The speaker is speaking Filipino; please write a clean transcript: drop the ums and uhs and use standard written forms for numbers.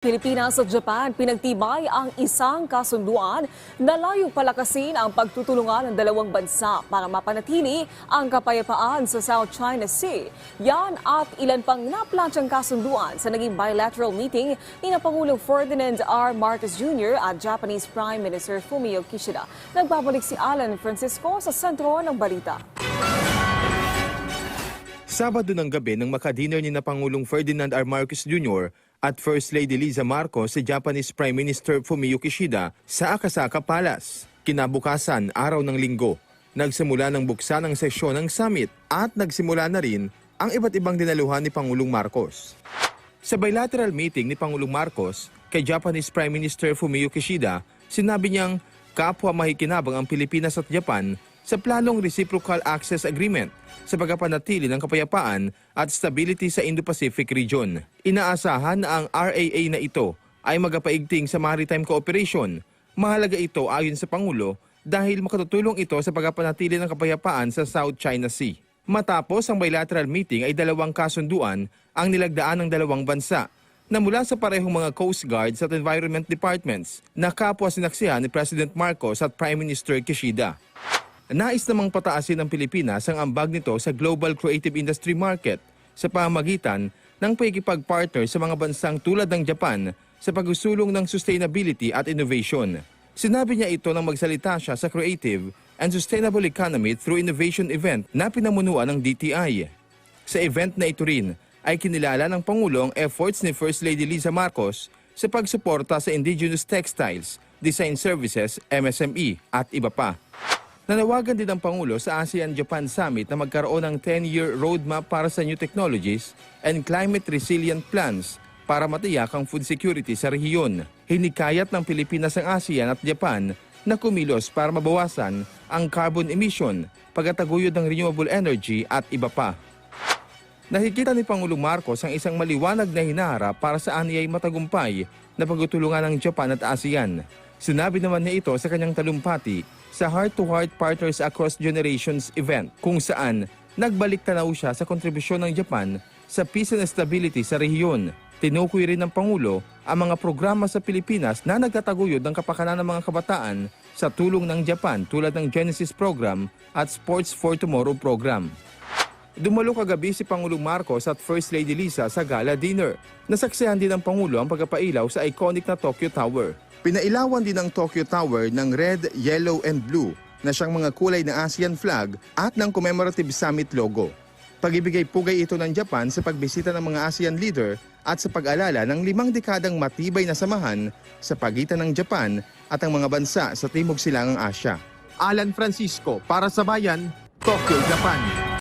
Pilipinas at Japan pinagtibay ang isang kasunduan na layong palakasin ang pagtutulungan ng dalawang bansa para mapanatili ang kapayapaan sa South China Sea. Yan at ilan pang naplansyang kasunduan sa naging bilateral meeting ni Pangulong Ferdinand R. Marcos Jr. at Japanese Prime Minister Fumio Kishida. Nagbabalik si Alan Francisco sa sentro ng balita. Sabado ng gabi nang makadiner ni Pangulong Ferdinand R. Marcos Jr. at First Lady Liza Marcos sa Japanese Prime Minister Fumio Kishida sa Akasaka Palace. Kinabukasan, araw ng Linggo, nagsimula ng buksan ng sesyon ng summit at nagsimula na rin ang iba't ibang dinaluhan ni Pangulong Marcos. Sa bilateral meeting ni Pangulong Marcos kay Japanese Prime Minister Fumio Kishida, sinabi niyang kapwa makikinabang ang Pilipinas at Japan sa planong Reciprocal Access Agreement sa pagpapanatili ng kapayapaan at stability sa Indo-Pacific region. Inaasahan na ang RAA na ito ay magapaigting sa maritime cooperation. Mahalaga ito ayon sa Pangulo dahil makatutulong ito sa pagpapanatili ng kapayapaan sa South China Sea. Matapos ang bilateral meeting ay dalawang kasunduan ang nilagdaan ng dalawang bansa na mula sa parehong mga Coast Guards at Environment Departments na kapwa sinaksihan ni President Marcos at Prime Minister Kishida. Nais namang pataasin ng Pilipinas ang ambag nito sa global creative industry market sa pamamagitan ng pakikipag-partner sa mga bansang tulad ng Japan sa pagsusulong ng sustainability at innovation. Sinabi niya ito nang magsalita siya sa Creative and Sustainable Economy through Innovation event na pinamunuan ng DTI. Sa event na ito rin ay kinilala ng Pangulo ang efforts ni First Lady Liza Marcos sa pagsuporta sa indigenous textiles, design services, MSME at iba pa. Nanawagan din ng Pangulo sa ASEAN-Japan Summit na magkaroon ng 10-year roadmap para sa new technologies and climate resilient plans para matiyak ang food security sa rehiyon. Hinikayat ng Pilipinas ang ASEAN at Japan na kumilos para mabawasan ang carbon emission, pagtataguyod ng renewable energy at iba pa. Nakikita ni Pangulong Marcos ang isang maliwanag na hinaharap para sa aniyay matagumpay na pagtutulungan ng Japan at ASEAN. Sinabi naman niya ito sa kanyang talumpati sa Heart to Heart Partners Across Generations event kung saan nagbalik tanaw siya sa kontribusyon ng Japan sa peace and stability sa rehiyon. Tinukoy rin ng Pangulo ang mga programa sa Pilipinas na nagtataguyod ng kapakanan ng mga kabataan sa tulong ng Japan tulad ng Genesis Program at Sports for Tomorrow Program. Dumalo kagabi si Pangulong Marcos at First Lady Liza sa gala dinner. Nasaksihan din ng Pangulo ang pagpapailaw sa iconic na Tokyo Tower. Pinailawan din ang Tokyo Tower ng red, yellow and blue na siyang mga kulay na ASEAN flag at ng commemorative summit logo. Pag-ibigay-pugay ito ng Japan sa pagbisita ng mga ASEAN leader at sa pag-alala ng 5 dekadang matibay na samahan sa pagitan ng Japan at ang mga bansa sa Timog Silangang Asya. Alan Francisco para sa Bayan, Tokyo, Japan.